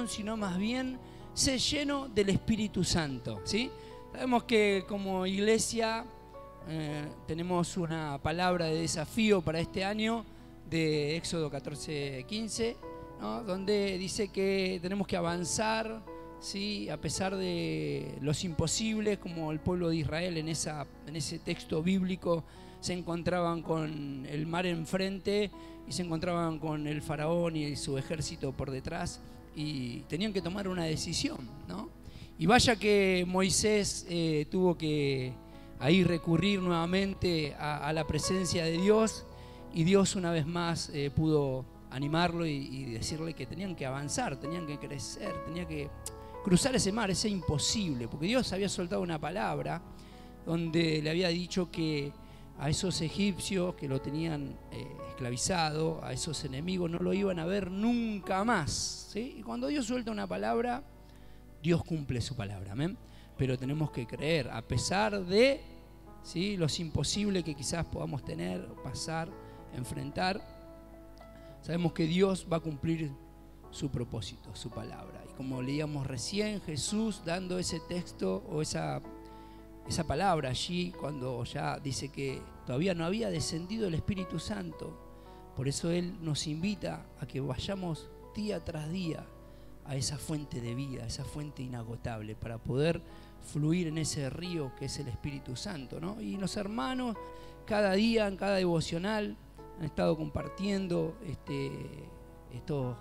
religión, sino más bien sé lleno del Espíritu Santo, ¿sí? Sabemos que como iglesia tenemos una palabra de desafío para este año de Éxodo 14:15, ¿no? Donde dice que tenemos que avanzar, ¿sí? A pesar de los imposibles, como el pueblo de Israel en ese texto bíblico se encontraban con el mar enfrente y se encontraban con el faraón y su ejército por detrás y tenían que tomar una decisión, ¿no? Y vaya que Moisés tuvo que ahí recurrir nuevamente a la presencia de Dios, y Dios una vez más pudo animarlo y decirle que tenían que avanzar, tenían que crecer, tenían que cruzar ese mar, ese imposible, porque Dios había soltado una palabra donde le había dicho que a esos egipcios que lo tenían esclavizado, a esos enemigos, no lo iban a ver nunca más, ¿sí? Y cuando Dios suelta una palabra, Dios cumple su palabra, ¿amén? Pero tenemos que creer, a pesar de, ¿sí?, los imposibles que quizás podamos tener, pasar, enfrentar. Sabemos que Dios va a cumplir su propósito, su palabra. Y como leíamos recién, Jesús dando ese texto o esa palabra allí, cuando ya dice que todavía no había descendido el Espíritu Santo. Por eso Él nos invita a que vayamos día tras día a esa fuente de vida, a esa fuente inagotable, para poder fluir en ese río que es el Espíritu Santo, ¿no? Y los hermanos cada día, en cada devocional, han estado compartiendo estos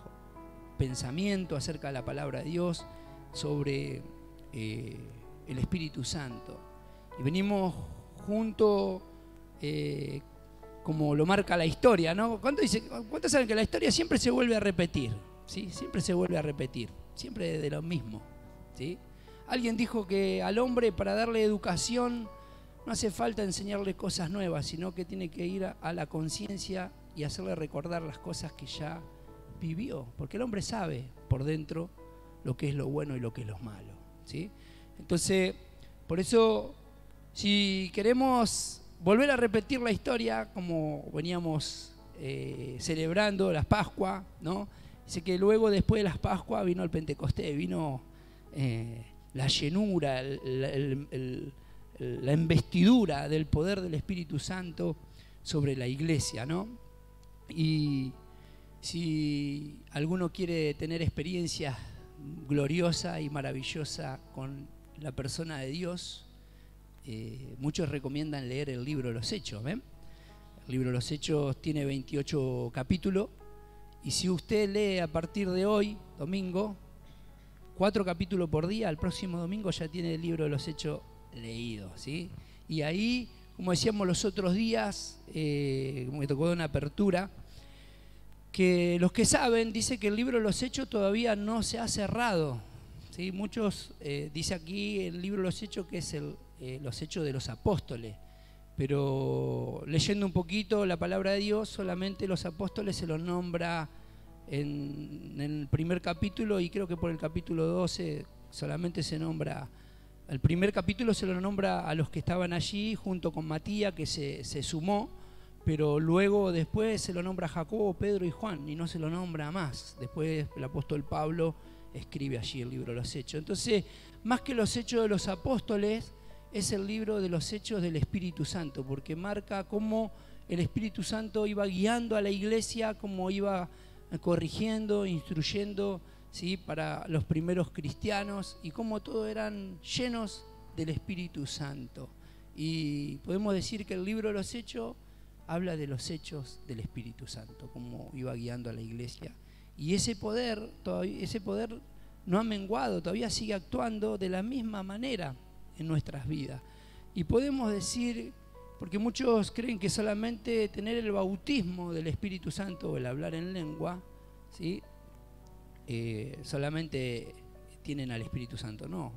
pensamientos acerca de la palabra de Dios sobre el Espíritu Santo. Y venimos juntos, como lo marca la historia, ¿no? ¿Cuántos saben que la historia siempre se vuelve a repetir? ¿Sí? Siempre se vuelve a repetir, siempre de lo mismo, ¿sí? Alguien dijo que al hombre, para darle educación, no hace falta enseñarle cosas nuevas, sino que tiene que ir a la conciencia y hacerle recordar las cosas que ya vivió, porque el hombre sabe por dentro lo que es lo bueno y lo que es lo malo, ¿sí? Entonces, por eso, si queremos volver a repetir la historia, como veníamos celebrando las Pascuas, ¿no? Dice que luego, después de las Pascuas, vino el Pentecostés, vino la llenura, la investidura del poder del Espíritu Santo sobre la iglesia, ¿no? Y si alguno quiere tener experiencias gloriosas y maravillosas con la persona de Dios, muchos recomiendan leer el libro de los Hechos, ¿ven? El libro de los Hechos tiene 28 capítulos, y si usted lee a partir de hoy, domingo, 4 capítulos por día, el próximo domingo ya tiene el libro de los Hechos leído, ¿sí? Y ahí, como decíamos los otros días, me tocó dar una apertura, que los que saben, dice que el libro de los Hechos todavía no se ha cerrado, ¿sí? Muchos dice aquí el libro de los Hechos que es los Hechos de los Apóstoles, pero leyendo un poquito la palabra de Dios, solamente los apóstoles se los nombra en el primer capítulo, y creo que por el capítulo 12 solamente se nombra. El primer capítulo se lo nombra a los que estaban allí junto con Matías, que se sumó, pero luego después se lo nombra a Jacobo, Pedro y Juan, y no se lo nombra más. Después el apóstol Pablo escribe allí el libro de los Hechos. Entonces, más que los Hechos de los Apóstoles, es el libro de los Hechos del Espíritu Santo, porque marca cómo el Espíritu Santo iba guiando a la iglesia, cómo iba corrigiendo, instruyendo, ¿sí?, para los primeros cristianos, y cómo todos eran llenos del Espíritu Santo. Y podemos decir que el libro de los Hechos habla de los hechos del Espíritu Santo, cómo iba guiando a la iglesia. Y ese poder no ha menguado, todavía sigue actuando de la misma manera en nuestras vidas. Y podemos decir, porque muchos creen que solamente tener el bautismo del Espíritu Santo o el hablar en lengua, ¿sí?, solamente tienen al Espíritu Santo. No.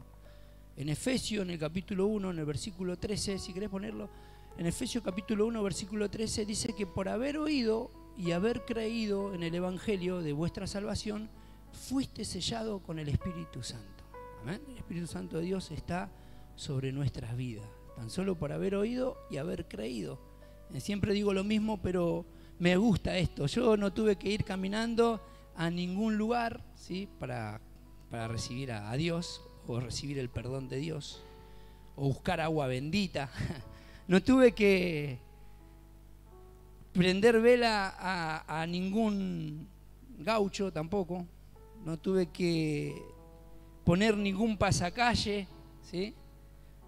En Efesios, en el capítulo 1, en el versículo 13, si querés ponerlo, en Efesios capítulo 1, versículo 13, dice que por haber oído y haber creído en el Evangelio de vuestra salvación, fuiste sellado con el Espíritu Santo. ¿Amén? El Espíritu Santo de Dios está sobre nuestras vidas, tan solo por haber oído y haber creído. Siempre digo lo mismo, pero me gusta esto. Yo no tuve que ir caminando a ningún lugar, ¿sí?, para para recibir a Dios, o recibir el perdón de Dios, o buscar agua bendita. No tuve que prender vela a ningún gaucho tampoco. No tuve que poner ningún pasacalle, ¿sí?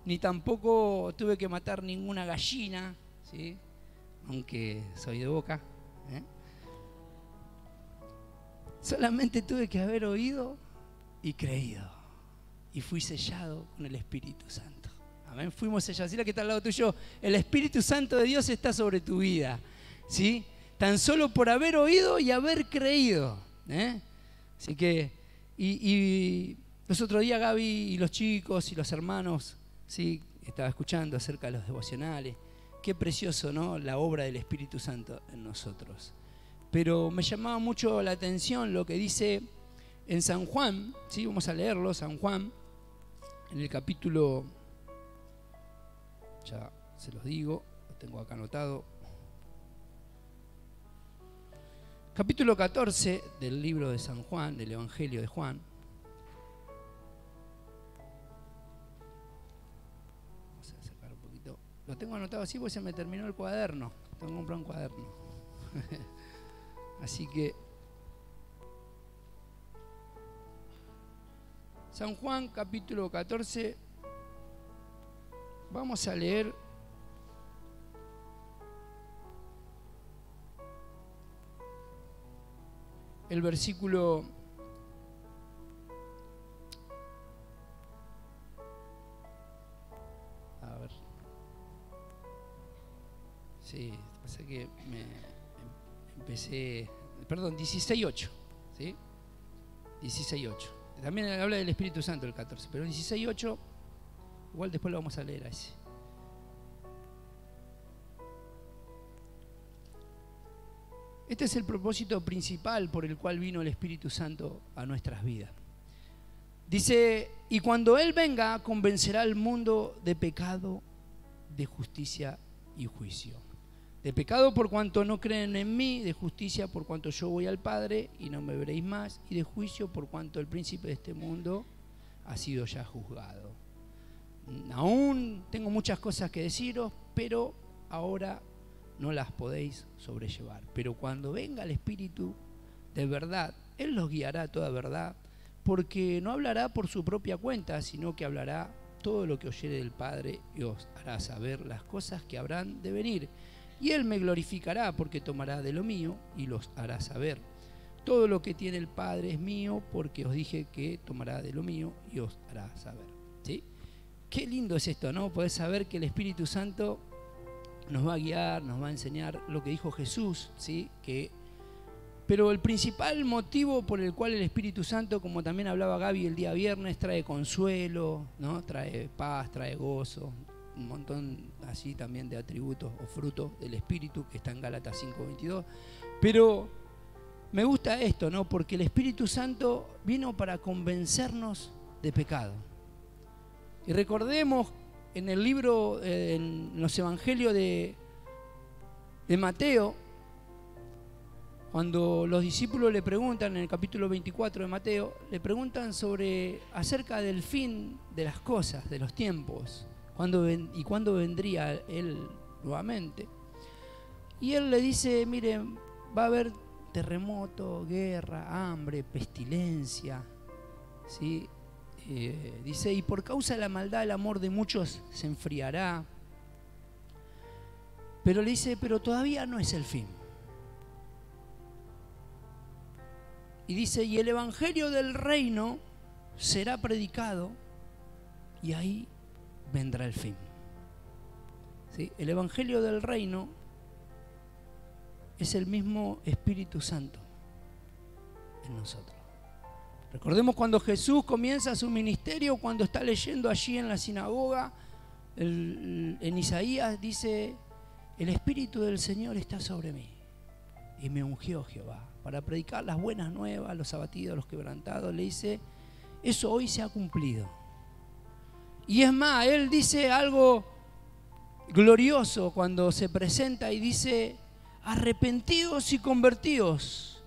Ni tampoco tuve que matar ninguna gallina, ¿sí? Aunque soy de Boca, ¿eh? Solamente tuve que haber oído y creído. Y fui sellado con el Espíritu Santo. Amén. Fuimos sellados. Dile que está al lado tuyo, el Espíritu Santo de Dios está sobre tu vida, ¿sí? Tan solo por haber oído y haber creído, ¿eh? Así que, y los otros días Gaby y los chicos y los hermanos, ¿sí? Estaba escuchando acerca de los devocionales. Qué precioso, ¿no? La obra del Espíritu Santo en nosotros. Pero me llamaba mucho la atención lo que dice en San Juan, ¿sí? Vamos a leerlo, San Juan, en el capítulo, ya se los digo, lo tengo acá anotado, capítulo 14 del libro de San Juan, del Evangelio de Juan. Vamos a sacar un poquito. Lo tengo anotado así porque se me terminó el cuaderno. Tengo que comprar un cuaderno. Así que San Juan capítulo 14, vamos a leer el versículo 16:8, ¿sí? 16:8. También habla del Espíritu Santo el 14, pero 16:8, igual después lo vamos a leer a ese. Este es el propósito principal por el cual vino el Espíritu Santo a nuestras vidas. Dice, y cuando Él venga, convencerá al mundo de pecado, de justicia y juicio. De pecado por cuanto no creen en mí, de justicia por cuanto yo voy al Padre y no me veréis más, y de juicio por cuanto el príncipe de este mundo ha sido ya juzgado. Aún tengo muchas cosas que deciros, pero ahora no las podéis sobrellevar. Pero cuando venga el Espíritu de verdad, Él los guiará a toda verdad, porque no hablará por su propia cuenta, sino que hablará todo lo que oyere del Padre y os hará saber las cosas que habrán de venir. Y Él me glorificará porque tomará de lo mío y los hará saber. Todo lo que tiene el Padre es mío, porque os dije que tomará de lo mío y os hará saber. ¿Sí? Qué lindo es esto, ¿no? Poder saber que el Espíritu Santo nos va a guiar, nos va a enseñar lo que dijo Jesús, ¿sí? Pero el principal motivo por el cual el Espíritu Santo, como también hablaba Gaby el día viernes, trae consuelo, ¿no? Trae paz, trae gozo, un montón así también de atributos o frutos del Espíritu que está en Gálatas 5:22. Pero me gusta esto, ¿no? Porque el Espíritu Santo vino para convencernos de pecado. Y recordemos en el libro, en los evangelios de Mateo, cuando los discípulos le preguntan, en el capítulo 24 de Mateo, le preguntan acerca del fin de las cosas, de los tiempos, cuándo vendría Él nuevamente. Y Él le dice, miren, va a haber terremoto, guerra, hambre, pestilencia, ¿sí? Dice, y por causa de la maldad el amor de muchos se enfriará. Pero le dice, pero todavía no es el fin. Y dice, y el evangelio del reino será predicado y ahí vendrá el fin. ¿Sí? El evangelio del reino es el mismo Espíritu Santo en nosotros. Recordemos cuando Jesús comienza su ministerio, cuando está leyendo allí en la sinagoga, en Isaías dice, el Espíritu del Señor está sobre mí y me ungió Jehová para predicar las buenas nuevas a los abatidos, a los quebrantados. Le dice, eso hoy se ha cumplido. Y es más, Él dice algo glorioso cuando se presenta y dice, arrepentidos y convertidos,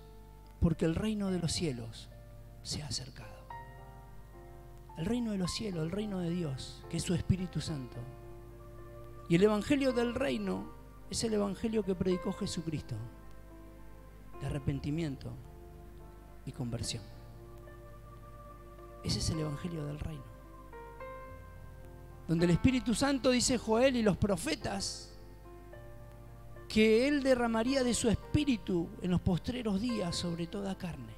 porque el reino de los cielos se ha acercado. el reino de los cielos, el reino de Dios, que es su Espíritu Santo. Y el evangelio del reino es el evangelio que predicó Jesucristo, de arrepentimiento y conversión. Ese es el evangelio del reino, donde el Espíritu Santo, dice Joel y los profetas, que Él derramaría de su Espíritu en los postreros días sobre toda carne.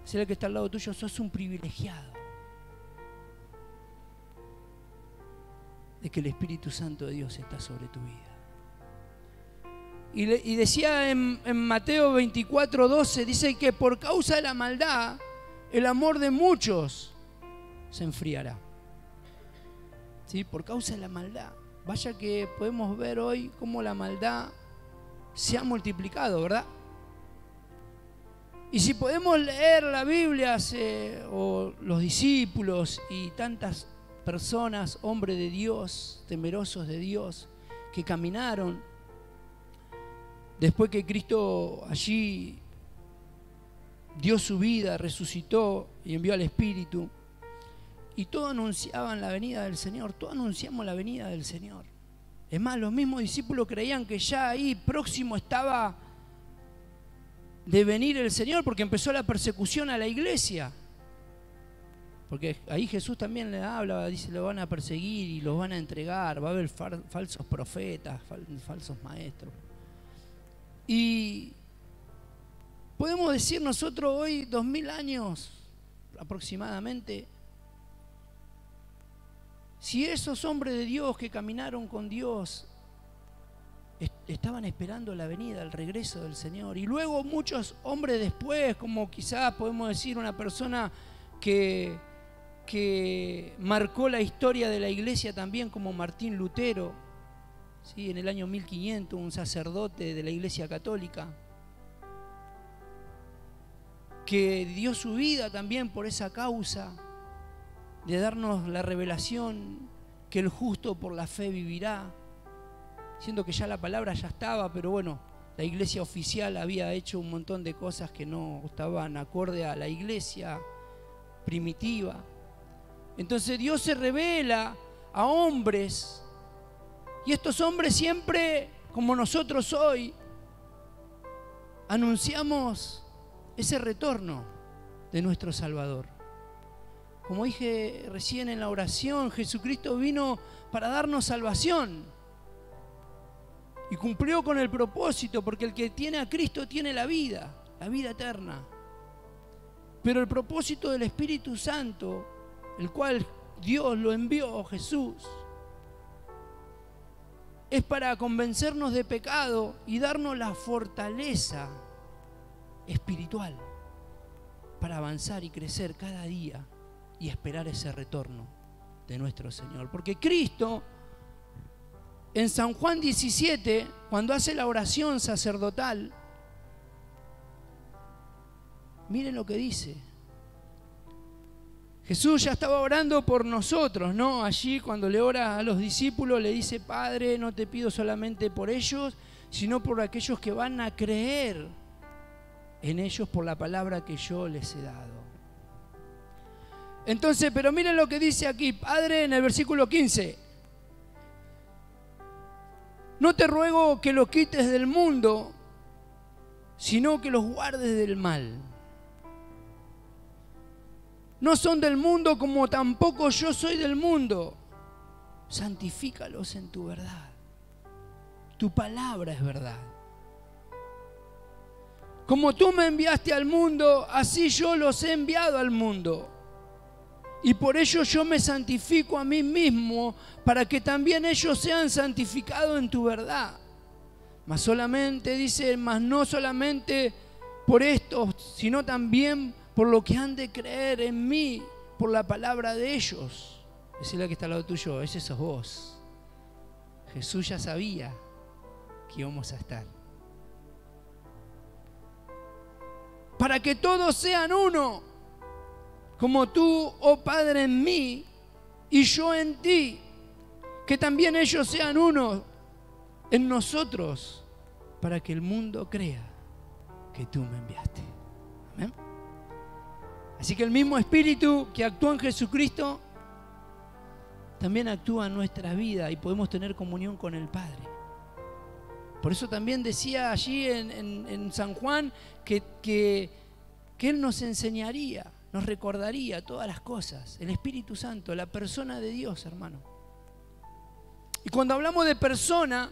Si el que está al lado tuyo, sos un privilegiado de que el Espíritu Santo de Dios está sobre tu vida. Y decía en Mateo 24:12, dice que por causa de la maldad, el amor de muchos se enfriará. ¿Sí? Por causa de la maldad. Vaya que podemos ver hoy cómo la maldad se ha multiplicado, ¿verdad? Y si podemos leer la Biblia o los discípulos y tantas personas, hombres de Dios, temerosos de Dios, que caminaron después que Cristo allí dio su vida, resucitó y envió al Espíritu, y todos anunciaban la venida del Señor, todos anunciamos la venida del Señor. Es más, los mismos discípulos creían que ya ahí próximo estaba de venir el Señor, porque empezó la persecución a la iglesia. Porque ahí Jesús también le habla, dice, lo van a perseguir y los van a entregar, va a haber falsos profetas, falsos maestros. Y podemos decir nosotros hoy, 2000 años aproximadamente, si esos hombres de Dios que caminaron con Dios estaban esperando la venida, el regreso del Señor, y luego muchos hombres después, como quizás podemos decir una persona que marcó la historia de la iglesia también, como Martín Lutero, ¿sí? En el año 1500, un sacerdote de la iglesia católica, que dio su vida también por esa causa de darnos la revelación que el justo por la fe vivirá, siendo que ya la palabra ya estaba, pero bueno, la iglesia oficial había hecho un montón de cosas que no estaban acorde a la iglesia primitiva. Entonces Dios se revela a hombres, y estos hombres siempre, como nosotros hoy, anunciamos ese retorno de nuestro Salvador. Como dije recién en la oración, Jesucristo vino para darnos salvación y cumplió con el propósito, porque el que tiene a Cristo tiene la vida eterna. Pero el propósito del Espíritu Santo, el cual Dios lo envió, Jesús, es para convencernos de pecado y darnos la fortaleza espiritual para avanzar y crecer cada día y esperar ese retorno de nuestro Señor. Porque Cristo, en San Juan 17, cuando hace la oración sacerdotal, miren lo que dice. Jesús ya estaba orando por nosotros, ¿no? Allí cuando le ora a los discípulos le dice: Padre, no te pido solamente por ellos, sino por aquellos que van a creer en ellos por la palabra que yo les he dado. Entonces, pero miren lo que dice aquí, Padre, en el versículo 15. No te ruego que los quites del mundo, sino que los guardes del mal. No son del mundo, como tampoco yo soy del mundo. Santifícalos en tu verdad. Tu palabra es verdad. Como tú me enviaste al mundo, así yo los he enviado al mundo. Y por ello yo me santifico a mí mismo, para que también ellos sean santificados en tu verdad. Mas solamente, dice, mas no solamente por esto, sino también por lo que han de creer en mí, por la palabra de ellos. Esa es la que está al lado tuyo, ese sos vos. Jesús ya sabía que íbamos a estar. Para que todos sean uno, como tú, oh Padre, en mí y yo en ti, que también ellos sean uno en nosotros, para que el mundo crea que tú me enviaste. Amén. Así que el mismo Espíritu que actúa en Jesucristo también actúa en nuestra vida y podemos tener comunión con el Padre. Por eso también decía allí en San Juan que Él nos enseñaría, nos recordaría todas las cosas. El Espíritu Santo, la persona de Dios, hermano. Y cuando hablamos de persona,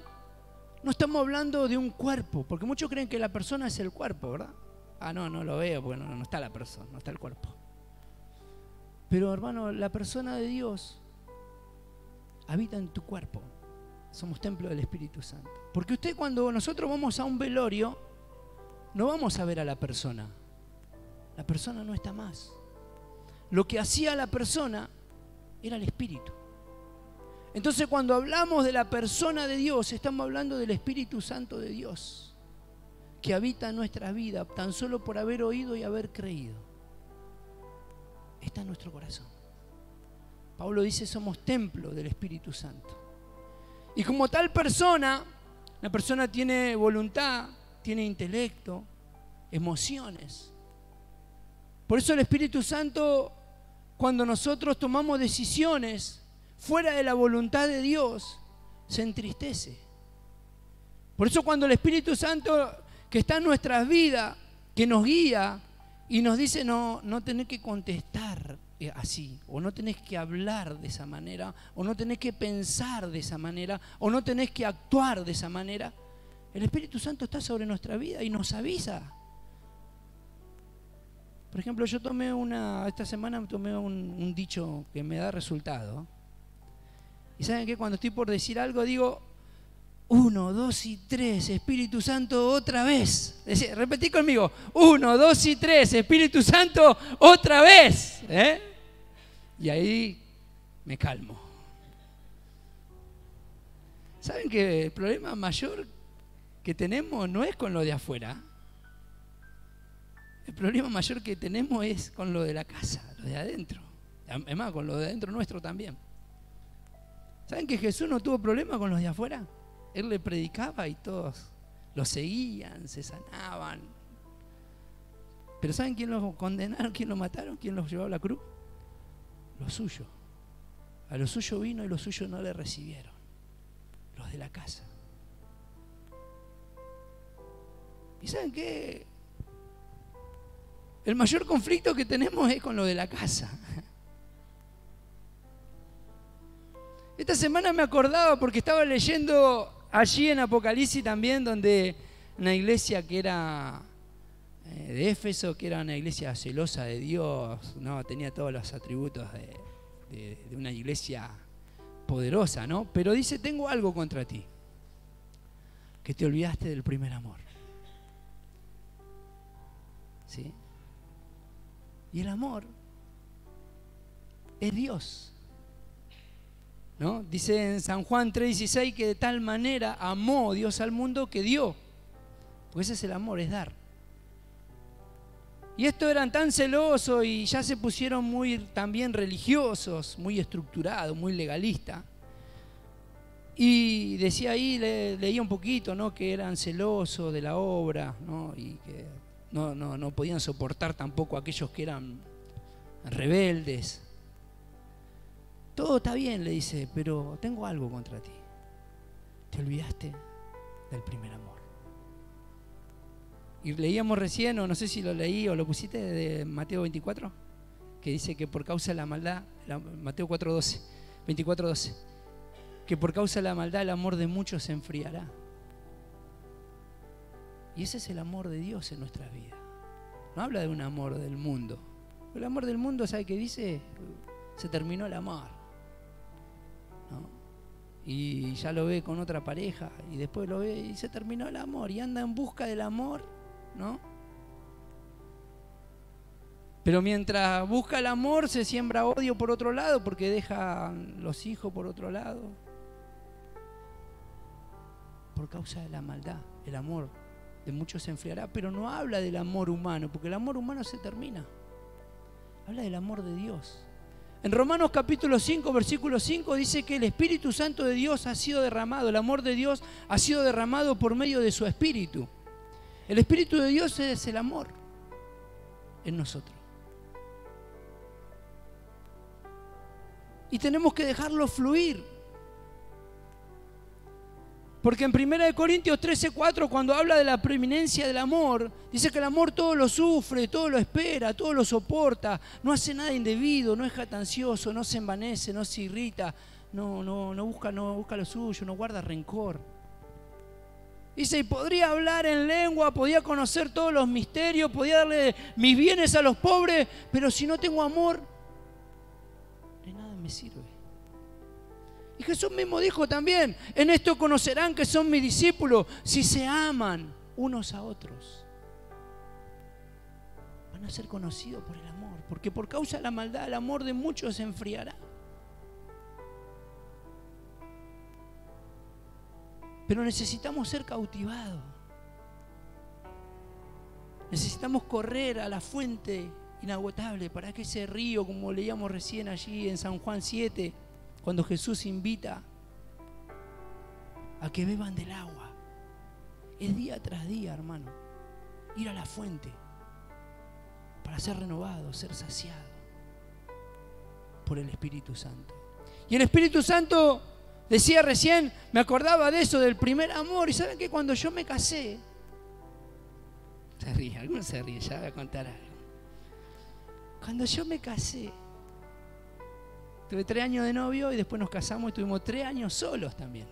no estamos hablando de un cuerpo, porque muchos creen que la persona es el cuerpo, ¿verdad? Ah, no lo veo, porque no está la persona, no está el cuerpo. Pero hermano, la persona de Dios habita en tu cuerpo. Somos templo del Espíritu Santo. Porque cuando nosotros vamos a un velorio, no vamos a ver a la persona. La persona no está más. Lo que hacía la persona era el Espíritu. Entonces cuando hablamos de la persona de Dios, estamos hablando del Espíritu Santo de Dios, que habita en nuestra vida, tan solo por haber oído y haber creído. Está en nuestro corazón. Pablo dice, somos templo del Espíritu Santo. Y como tal persona, la persona tiene voluntad, tiene intelecto, emociones. Por eso el Espíritu Santo, cuando nosotros tomamos decisiones fuera de la voluntad de Dios, se entristece. Por eso cuando el Espíritu Santo que está en nuestras vidas, que nos guía y nos dice no tenés que contestar así, o no tenés que hablar de esa manera, o no tenés que pensar de esa manera, o no tenés que actuar de esa manera, el Espíritu Santo está sobre nuestra vida y nos avisa. Por ejemplo, yo esta semana tomé un dicho que me da resultado. Y ¿saben qué? Cuando estoy por decir algo digo 1, 2 y 3, Espíritu Santo otra vez. Repetí conmigo, 1, 2 y 3, Espíritu Santo otra vez. Y ahí me calmo. ¿Saben que el problema mayor que tenemos no es con lo de afuera? El problema mayor que tenemos es con lo de la casa, lo de adentro. Es más, con lo de adentro nuestro también. ¿Saben que Jesús no tuvo problema con los de afuera? Él le predicaba y todos lo seguían, se sanaban. Pero ¿saben quién lo condenaron, quién lo mataron, quién los llevó a la cruz? Los suyos. A los suyos vino y los suyos no le recibieron. Los de la casa. ¿Y saben qué? El mayor conflicto que tenemos es con lo de la casa. Esta semana me acordaba porque estaba leyendo allí en Apocalipsis también, donde una iglesia que era de Éfeso, que era una iglesia celosa de Dios, ¿no? Tenía todos los atributos de una iglesia poderosa, ¿no? Pero dice, tengo algo contra ti, que te olvidaste del primer amor. ¿Sí? Y el amor es Dios, ¿no? Dice en San Juan 3:16 que de tal manera amó Dios al mundo que dio. Pues ese es el amor, es dar. Y estos eran tan celosos y ya se pusieron muy también religiosos, muy estructurados, muy legalistas. Y decía ahí, leía un poquito, ¿no? Que eran celosos de la obra, ¿no? Y que no podían soportar tampoco a aquellos que eran rebeldes. Todo está bien, le dice, pero tengo algo contra ti. Te olvidaste del primer amor. Y leíamos recién, o no sé si lo leí o lo pusiste, de Mateo 24, que dice que por causa de la maldad, Mateo 4:12, 24:12, que por causa de la maldad el amor de muchos se enfriará. Y ese es el amor de Dios en nuestras vidas. No habla de un amor del mundo. El amor del mundo, ¿sabe qué dice? Se terminó el amor, ¿no? Y ya lo ve con otra pareja y después lo ve y se terminó el amor y anda en busca del amor, ¿no? Pero mientras busca el amor se siembra odio por otro lado porque deja los hijos por otro lado. Por causa de la maldad, el amor de muchos se enfriará, pero no habla del amor humano, porque el amor humano se termina. Habla del amor de Dios. En Romanos capítulo 5, versículo 5 dice que el Espíritu Santo de Dios ha sido derramado, el amor de Dios ha sido derramado por medio de su Espíritu. El Espíritu de Dios es el amor en nosotros. Y tenemos que dejarlo fluir. Porque en 1 Corintios 13:4, cuando habla de la preeminencia del amor, dice que el amor todo lo sufre, todo lo espera, todo lo soporta, no hace nada indebido, no es jactancioso, no se envanece, no se irrita, no busca lo suyo, no guarda rencor. Dice, y podría hablar en lengua, podía conocer todos los misterios, podía darle mis bienes a los pobres, pero si no tengo amor, de nada me sirve. Y Jesús mismo dijo también, en esto conocerán que son mis discípulos, si se aman unos a otros. Van a ser conocidos por el amor, porque por causa de la maldad el amor de muchos se enfriará. Pero necesitamos ser cautivados. Necesitamos correr a la fuente inagotable para que ese río, como leíamos recién allí en San Juan 7, cuando Jesús invita a que beban del agua, es día tras día, hermano, ir a la fuente para ser renovado, ser saciado por el Espíritu Santo. Y el Espíritu Santo, decía recién, me acordaba de eso, del primer amor. Y saben que cuando yo me casé, se ríe, algunos se ríen, ya voy a contar algo. Cuando yo me casé, tuve 3 años de novio y después nos casamos y tuvimos 3 años solos también.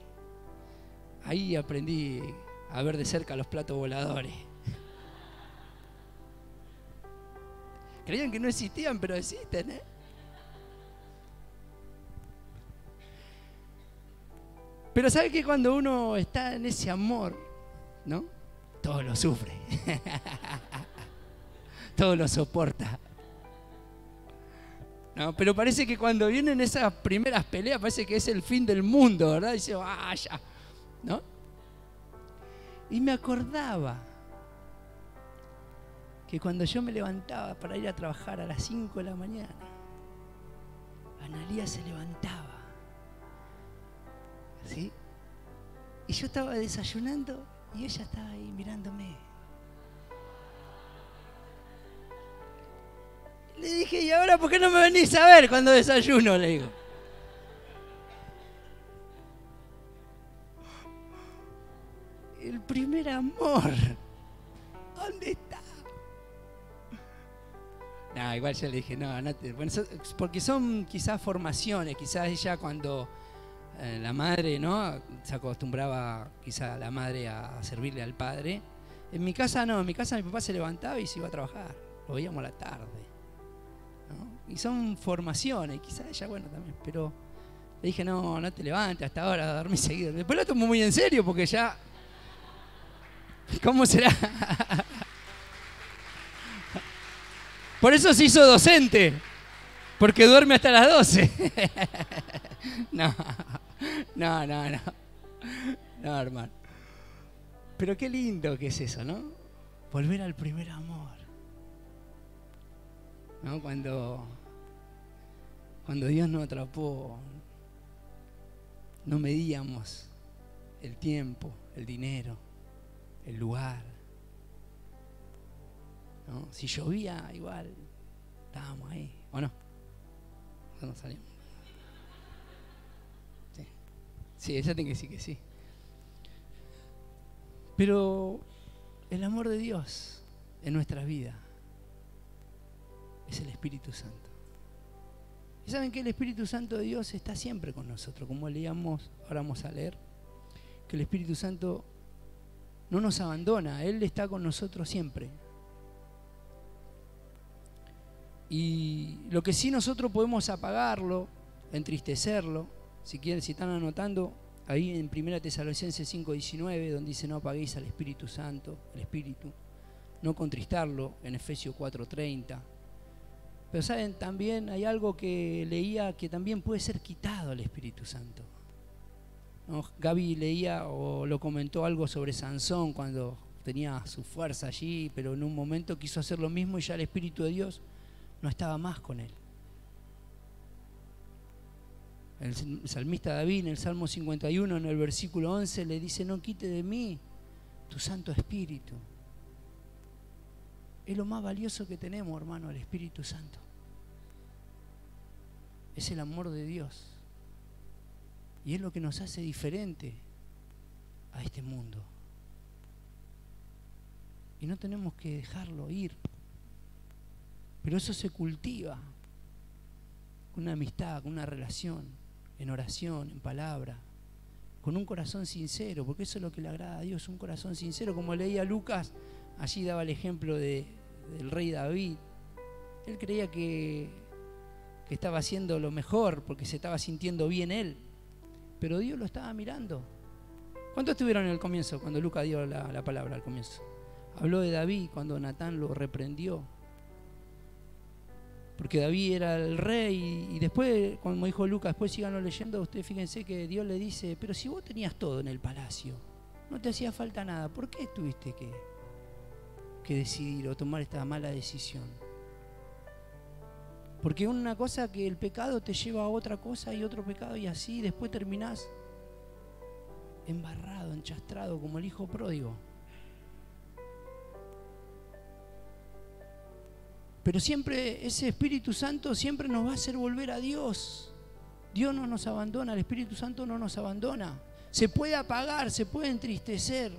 Ahí aprendí a ver de cerca los platos voladores. Creían que no existían, pero existen, ¿eh? Pero ¿sabe que cuando uno está en ese amor, ¿no? Todo lo sufre. Todo lo soporta. No, pero parece que cuando vienen esas primeras peleas parece que es el fin del mundo, ¿verdad? Dice, vaya, ¿no? Y me acordaba que cuando yo me levantaba para ir a trabajar a las 5 de la mañana, Analía se levantaba, ¿sí? Y yo estaba desayunando y ella estaba ahí mirándome. Le dije, ¿y ahora por qué no me venís a ver cuando desayuno? Le digo. El primer amor, ¿dónde está? No, igual yo le dije, no te, bueno, porque son quizás formaciones, quizás ella cuando la madre, ¿no? Se acostumbraba quizás la madre a servirle al padre. En mi casa no, en mi casa mi papá se levantaba y se iba a trabajar, lo veíamos a la tarde, ¿no? Y son formaciones, quizás ella, bueno, también, pero le dije, no te levantes hasta ahora, dormí seguido. Después lo tomó muy en serio porque ya, ¿cómo será? Por eso se hizo docente, porque duerme hasta las 12. No, hermano. Pero qué lindo que es eso, ¿no? Volver al primer amor, ¿no? Cuando Dios nos atrapó, no medíamos el tiempo, el dinero, el lugar, ¿no? Si llovía, igual estábamos ahí, ¿o no? No salimos. Sí, ella tiene que decir que sí. Pero el amor de Dios en nuestra vida es el Espíritu Santo. ¿Y saben que el Espíritu Santo de Dios está siempre con nosotros? Como leíamos, ahora vamos a leer, que el Espíritu Santo no nos abandona, Él está con nosotros siempre. Y lo que sí nosotros podemos apagarlo, entristecerlo, si quieren, si están anotando, ahí en 1 Tesalonicenses 5:19, donde dice no apaguéis al Espíritu Santo, el Espíritu, no contristarlo, en Efesios 4:30. Pero saben, también hay algo que leía que también puede ser quitado al Espíritu Santo, ¿no? Gaby leía o lo comentó algo sobre Sansón cuando tenía su fuerza allí, pero en un momento quiso hacer lo mismo y ya el Espíritu de Dios no estaba más con él. El salmista David en el Salmo 51, en el versículo 11, le dice, no quite de mí tu Santo Espíritu. Es lo más valioso que tenemos, hermano, el Espíritu Santo. es el amor de Dios. Y es lo que nos hace diferente a este mundo. Y no tenemos que dejarlo ir. Pero eso se cultiva con una amistad, con una relación, en oración, en palabra, con un corazón sincero, porque eso es lo que le agrada a Dios, un corazón sincero. Como leía Lucas, allí daba el ejemplo del rey David. Él creía que estaba haciendo lo mejor porque se estaba sintiendo bien él, pero Dios lo estaba mirando. ¿Cuántos estuvieron en el comienzo, cuando Lucas dio la palabra al comienzo? Habló de David cuando Natán lo reprendió, porque David era el rey. Y después, como dijo Lucas, después síganlo leyendo, ustedes fíjense que Dios le dice: pero si vos tenías todo en el palacio, no te hacía falta nada, ¿por qué tuviste que decidir o tomar esta mala decisión? Porque una cosa, que el pecado te lleva a otra cosa y otro pecado, y así después terminás embarrado, enchastrado como el hijo pródigo. Pero siempre ese Espíritu Santo siempre nos va a hacer volver a Dios. Dios no nos abandona, el Espíritu Santo no nos abandona. Se puede apagar, se puede entristecer,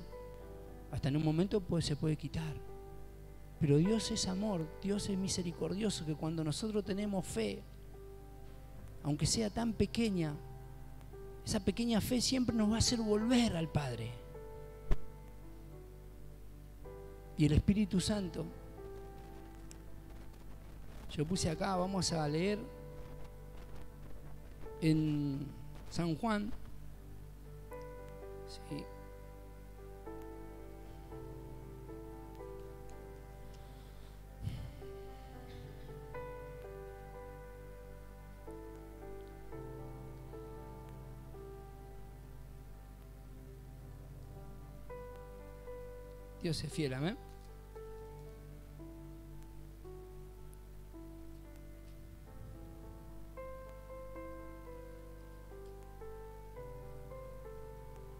hasta en un momento se puede quitar. Pero Dios es amor, Dios es misericordioso, que cuando nosotros tenemos fe, aunque sea tan pequeña, esa pequeña fe siempre nos va a hacer volver al Padre. Y el Espíritu Santo, yo puse acá, vamos a leer en San Juan, ¿sí? Dios es fiel, amén.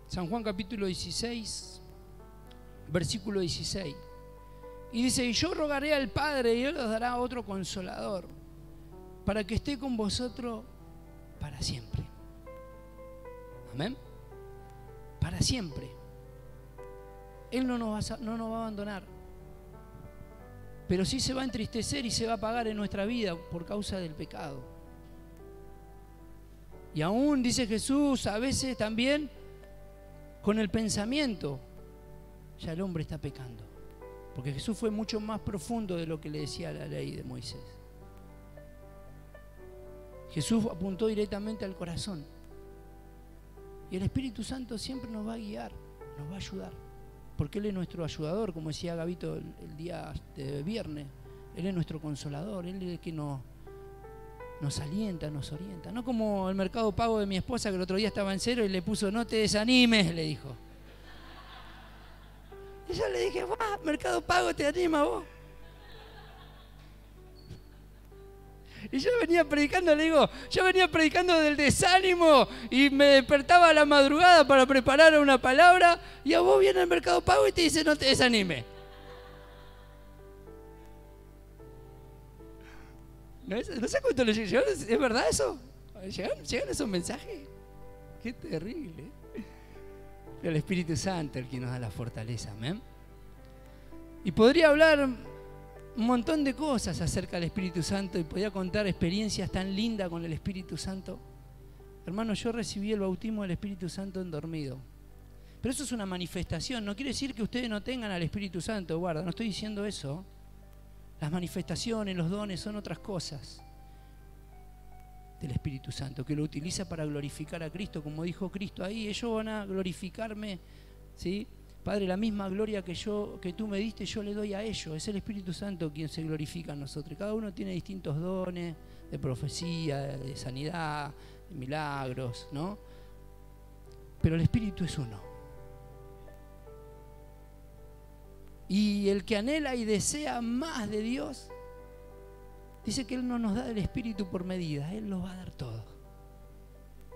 San Juan capítulo 16, versículo 16. Y dice: y yo rogaré al Padre, y Él os dará otro consolador, para que esté con vosotros para siempre. Amén. Para siempre. Él no nos va a abandonar, pero sí se va a entristecer y se va a apagar en nuestra vida por causa del pecado. Y aún, dice Jesús, a veces también con el pensamiento ya el hombre está pecando, porque Jesús fue mucho más profundo de lo que le decía la ley de Moisés. Jesús apuntó directamente al corazón, y el Espíritu Santo siempre nos va a guiar, nos va a ayudar, porque Él es nuestro ayudador, como decía Gabito el día de viernes. Él es nuestro consolador, Él es el que nos alienta, nos orienta. No como el Mercado Pago de mi esposa, que el otro día estaba en cero y le puso: no te desanimes, le dijo. Y yo le dije: ¡guau! Mercado Pago te anima vos. Y yo venía predicando, le digo, yo venía predicando del desánimo y me despertaba a la madrugada para preparar una palabra, y a vos viene el Mercado Pago y te dice: no te desanimes. No sé cuánto le llegó. ¿Es verdad eso? ¿Llegan esos mensajes? Qué terrible. Pero el Espíritu Santo es el que nos da la fortaleza, amén. Y podría hablar un montón de cosas acerca del Espíritu Santo, y podría contar experiencias tan lindas con el Espíritu Santo. Hermano, yo recibí el bautismo del Espíritu Santo en dormido. Pero eso es una manifestación, no quiere decir que ustedes no tengan al Espíritu Santo, guarda, no estoy diciendo eso. Las manifestaciones, los dones son otras cosas del Espíritu Santo, que lo utiliza para glorificar a Cristo, como dijo Cristo ahí: ellos van a glorificarme, ¿sí? Padre, la misma gloria que tú me diste, yo le doy a ellos. Es el Espíritu Santo quien se glorifica en nosotros. Cada uno tiene distintos dones de profecía, de sanidad, de milagros, ¿no? Pero el Espíritu es uno. Y el que anhela y desea más de Dios, dice que Él no nos da el Espíritu por medida, Él lo va a dar todo.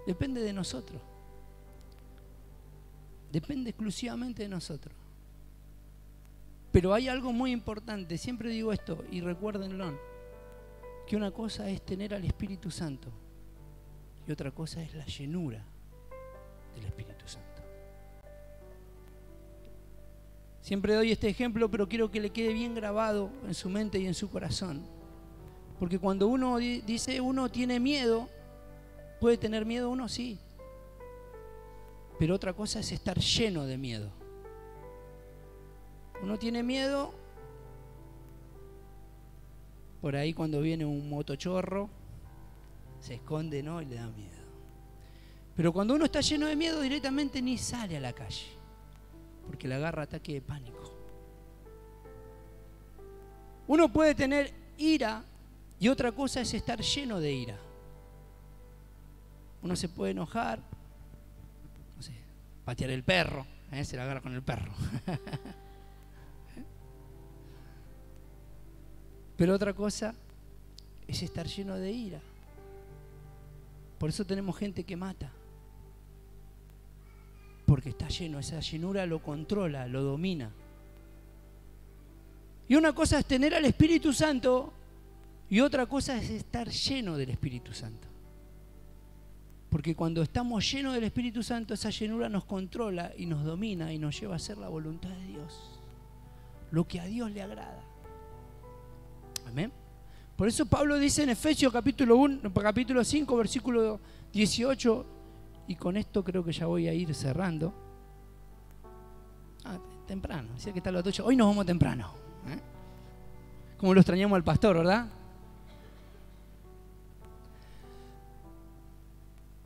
Depende de nosotros. Depende exclusivamente de nosotros. Pero hay algo muy importante, siempre digo esto y recuérdenlo, que una cosa es tener al Espíritu Santo y otra cosa es la llenura del Espíritu Santo. Siempre doy este ejemplo, pero quiero que le quede bien grabado en su mente y en su corazón. Porque cuando uno dice uno tiene miedo, ¿puede tener miedo uno? Sí. Pero otra cosa es estar lleno de miedo. Uno tiene miedo por ahí cuando viene un motochorro, se esconde, ¿no? Y le da miedo. Pero cuando uno está lleno de miedo, directamente ni sale a la calle, porque le agarra ataque de pánico. Uno puede tener ira y otra cosa es estar lleno de ira. Uno se puede enojar, no sé, patear el perro, se la agarra con el perro. Pero otra cosa es estar lleno de ira. Por eso tenemos gente que mata. Porque está lleno, esa llenura lo controla, lo domina. Y una cosa es tener al Espíritu Santo y otra cosa es estar lleno del Espíritu Santo. Porque cuando estamos llenos del Espíritu Santo, esa llenura nos controla y nos domina y nos lleva a hacer la voluntad de Dios. Lo que a Dios le agrada. Amén. Por eso Pablo dice en Efesios capítulo 5, versículo 18, y con esto creo que ya voy a ir cerrando. Temprano, decía que está a las 8. Hoy nos vamos temprano. Como lo extrañamos al pastor, ¿verdad?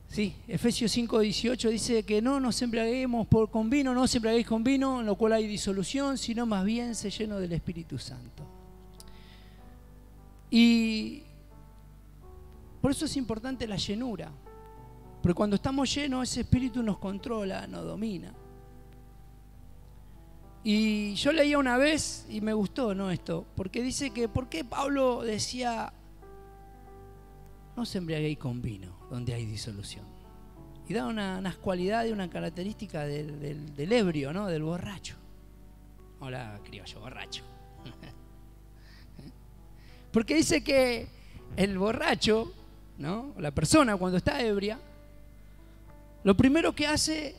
Sí, Efesios 5, 18 dice que no nos embriaguemos con vino, no os embriaguéis con vino, en lo cual hay disolución, sino más bien se lleno del Espíritu Santo. Y por eso es importante la llenura, porque cuando estamos llenos, ese Espíritu nos controla, nos domina. Y yo leía una vez y me gustó, ¿no? Esto, porque dice que, ¿por qué Pablo decía no os embriaguéis con vino, donde hay disolución? Y da unas cualidades, una característica del ebrio, ¿no? Del borracho. Hola, criollo, borracho. Porque dice que el borracho, ¿no? La persona cuando está ebria, lo primero que hace,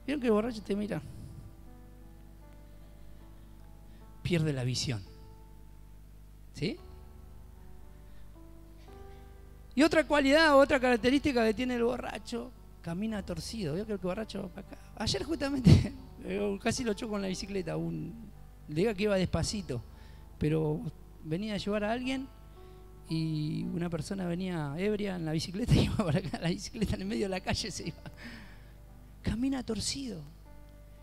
¿vieron que el borracho te mira? Pierde la visión. ¿Sí? Y otra cualidad, otra característica que tiene el borracho, camina torcido. ¿Vio que el borracho va para acá? Ayer justamente casi lo chocó con la bicicleta. Le diga que iba despacito, pero venía a llevar a alguien y una persona venía ebria en la bicicleta y iba para acá, la bicicleta en el medio de la calle se iba. Camina torcido.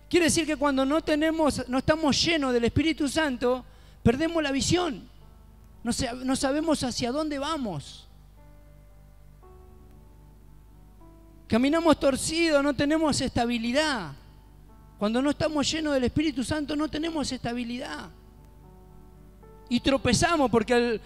Quiere decir que cuando no estamos llenos del Espíritu Santo, perdemos la visión. No sabemos hacia dónde vamos. Caminamos torcidos, no tenemos estabilidad. Cuando no estamos llenos del Espíritu Santo, no tenemos estabilidad. Y tropezamos, porque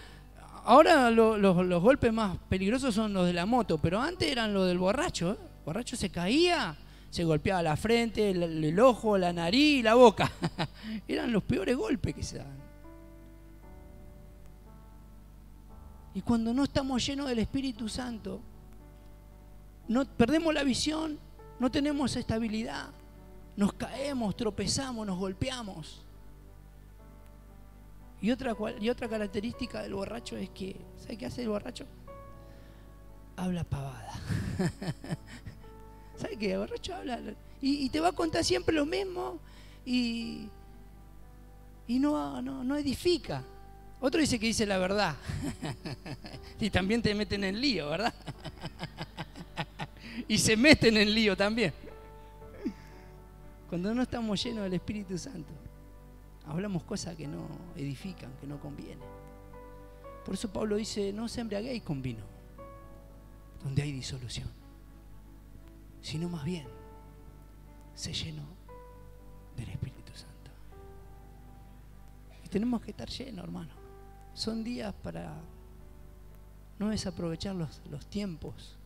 ahora los golpes más peligrosos son los de la moto, pero antes eran los del borracho. El borracho se caía, se golpeaba la frente, el ojo, la nariz, la boca. Eran los peores golpes que se daban. Y cuando no estamos llenos del Espíritu Santo, perdemos la visión, no tenemos estabilidad, nos caemos, tropezamos, nos golpeamos. Y otra característica del borracho es que, ¿sabe qué hace el borracho? Habla pavada. ¿Sabe qué? El borracho habla y te va a contar siempre lo mismo y no edifica. Otro dice que dice la verdad. Y también te meten en lío, ¿verdad? Y se meten en lío también. Cuando no estamos llenos del Espíritu Santo, hablamos cosas que no edifican, que no convienen. Por eso Pablo dice, no os embriaguéis con vino, donde hay disolución, sino más bien, se llenó del Espíritu Santo. Y tenemos que estar llenos, hermano. Son días para no desaprovechar los tiempos.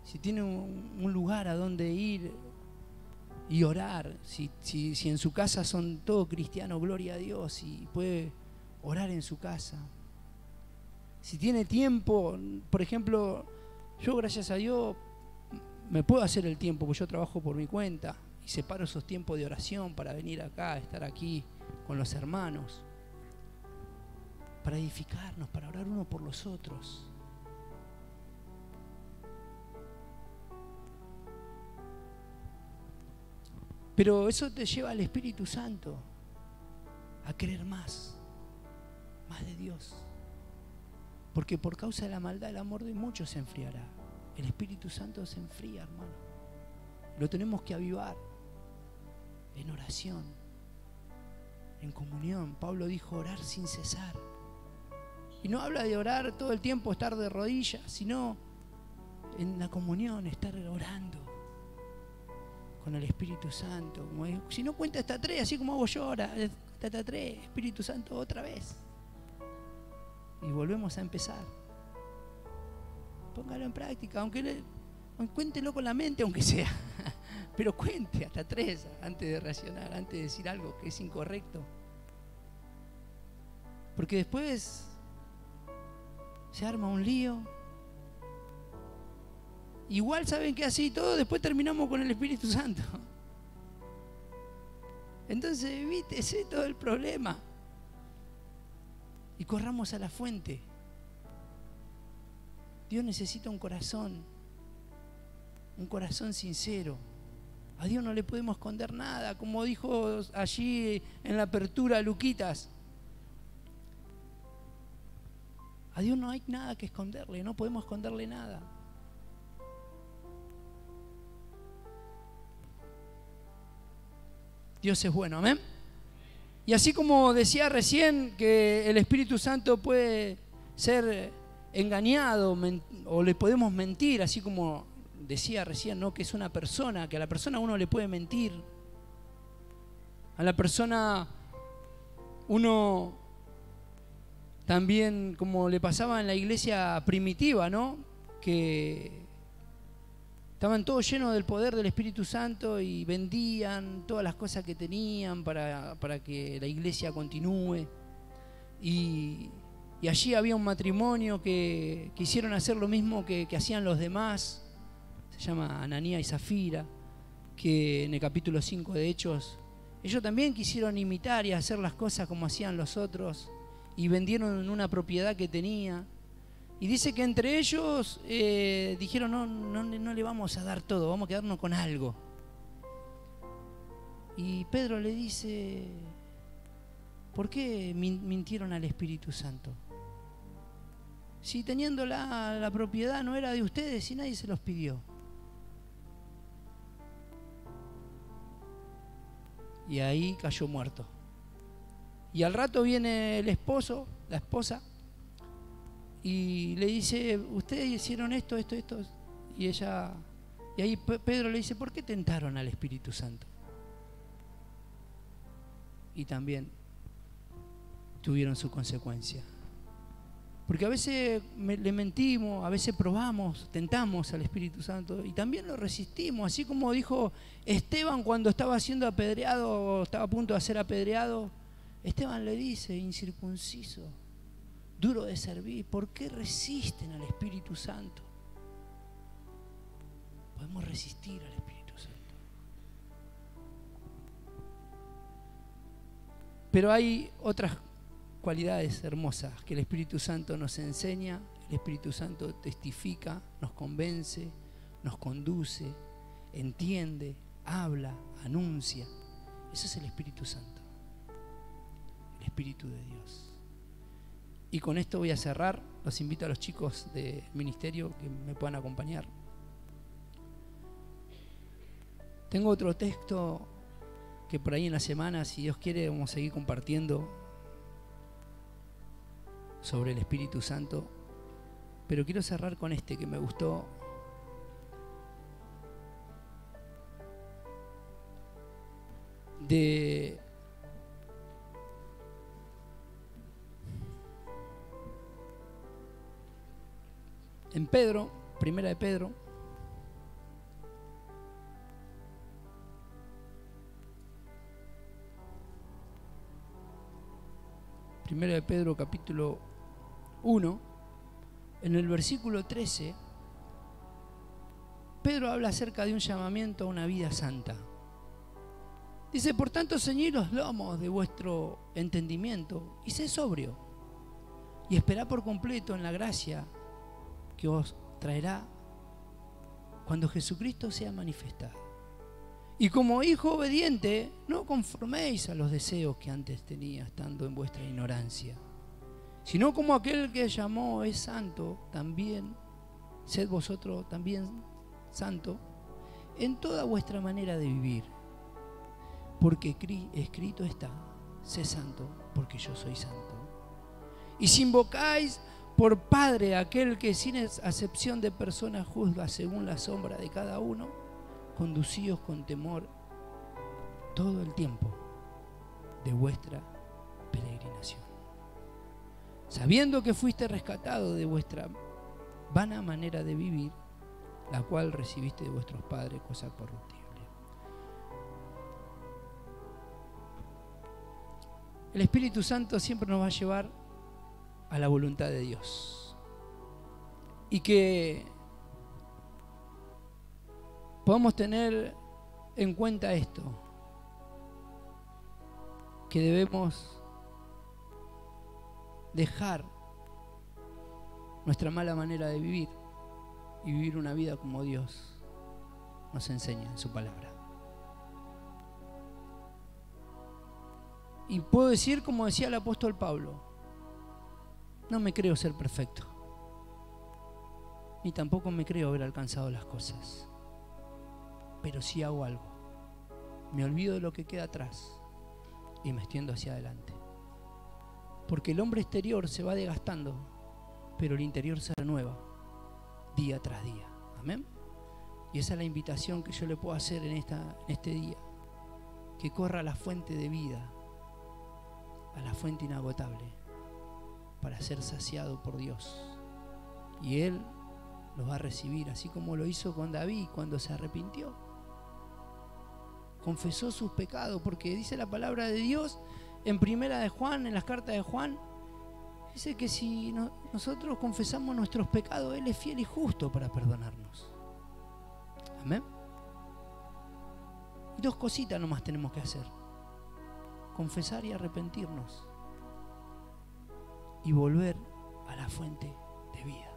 Si tiene un lugar a donde ir y orar, si en su casa son todos cristianos, gloria a Dios, y puede orar en su casa. Si tiene tiempo, por ejemplo, Yo, gracias a Dios, me puedo hacer el tiempo, porque yo trabajo por mi cuenta y separo esos tiempos de oración para venir acá, estar aquí con los hermanos, para edificarnos, para orar uno por los otros. Pero eso te lleva al Espíritu Santo a querer más de Dios. Porque por causa de la maldad el amor de muchos se enfriará. El Espíritu Santo se enfría, hermano. Lo tenemos que avivar en oración, en comunión. Pablo dijo orar sin cesar. Y no habla de orar todo el tiempo, estar de rodillas, sino en la comunión, estar orando con el Espíritu Santo. Si no, cuenta hasta 3, así como hago yo ahora. Hasta 3, Espíritu Santo otra vez. Y volvemos a empezar. Póngalo en práctica, aunque cuéntelo con la mente, aunque sea. Pero cuente hasta 3 antes de reaccionar, antes de decir algo que es incorrecto. Porque después se arma un lío. Igual saben que así todo, después terminamos con el Espíritu Santo. Entonces evítese todo el problema y corramos a la fuente. Dios necesita un corazón sincero. A Dios no le podemos esconder nada, como dijo allí en la apertura Luquitas. A Dios no hay nada que esconderle, no podemos esconderle nada. Dios es bueno, amén. Y así como decía recién que el Espíritu Santo puede ser engañado o le podemos mentir, así como decía recién, ¿no? Que es una persona, que a la persona uno le puede mentir. A la persona uno también, como le pasaba en la iglesia primitiva, ¿no? Que estaban todos llenos del poder del Espíritu Santo y vendían todas las cosas que tenían para que la iglesia continúe. Y allí había un matrimonio que quisieron hacer lo mismo que hacían los demás. Se llama Ananías y Zafira, que en el capítulo 5 de Hechos, ellos también quisieron imitar y hacer las cosas como hacían los otros y vendieron una propiedad que tenía. Y dice que entre ellos dijeron, no le vamos a dar todo, vamos a quedarnos con algo. Y Pedro le dice, ¿por qué mintieron al Espíritu Santo? Si teniendo la propiedad no era de ustedes y nadie se los pidió. Y ahí cayó muerto. Y al rato viene el esposo, la esposa, y le dice, ustedes hicieron esto. Y ahí Pedro le dice, ¿por qué tentaron al Espíritu Santo? Y también tuvieron su consecuencia. Porque a veces le mentimos, a veces probamos, tentamos al Espíritu Santo y también lo resistimos. Así como dijo Esteban cuando estaba siendo apedreado, estaba a punto de ser apedreado, Esteban le dice, incircunciso, duro de servir, ¿por qué resisten al Espíritu Santo? Podemos resistir al Espíritu Santo. Pero hay otras cualidades hermosas que el Espíritu Santo nos enseña. El Espíritu Santo testifica, nos convence, nos conduce, entiende, habla, anuncia. Ese es el Espíritu Santo, el Espíritu de Dios. Y con esto voy a cerrar. Los invito a los chicos del ministerio que me puedan acompañar. Tengo otro texto que por ahí en la semana, si Dios quiere, vamos a seguir compartiendo sobre el Espíritu Santo. Pero quiero cerrar con este que me gustó. En Pedro, primera de Pedro, capítulo 1, en el versículo 13, Pedro habla acerca de un llamamiento a una vida santa. Dice, por tanto, ceñid los lomos de vuestro entendimiento y sed sobrio. Y esperad por completo en la gracia que os traerá cuando Jesucristo sea manifestado. Y como hijo obediente, no conforméis a los deseos que antes tenía estando en vuestra ignorancia, sino como aquel que llamó es santo, también sed vosotros también santo en toda vuestra manera de vivir. Porque escrito está, sé santo, porque yo soy santo. Y si invocáis por Padre aquel que sin acepción de personas juzga según la sombra de cada uno, conducíos con temor todo el tiempo de vuestra peregrinación, sabiendo que fuiste rescatado de vuestra vana manera de vivir, la cual recibiste de vuestros padres, cosa corruptible. El Espíritu Santo siempre nos va a llevar a la voluntad de Dios. Y que podamos tener en cuenta esto, que debemos dejar nuestra mala manera de vivir y vivir una vida como Dios nos enseña en su palabra. Y puedo decir, como decía el apóstol Pablo, no me creo ser perfecto, ni tampoco me creo haber alcanzado las cosas, pero sí hago algo. Me olvido de lo que queda atrás y me extiendo hacia adelante. Porque el hombre exterior se va desgastando, pero el interior se renueva día tras día. Amén. Y esa es la invitación que yo le puedo hacer en este día. Que corra a la fuente de vida, a la fuente inagotable, para ser saciado por Dios. Y Él los va a recibir, así como lo hizo con David cuando se arrepintió. Confesó sus pecados, porque dice la palabra de Dios en primera de Juan, en las cartas de Juan, dice que si nosotros confesamos nuestros pecados, Él es fiel y justo para perdonarnos. Amén. Y dos cositas nomás tenemos que hacer: confesar y arrepentirnos, y volver a la fuente de vida,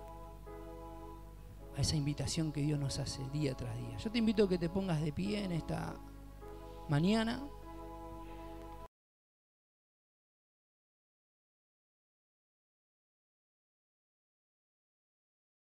a esa invitación que Dios nos hace día tras día. Yo te invito a que te pongas de pie en esta mañana.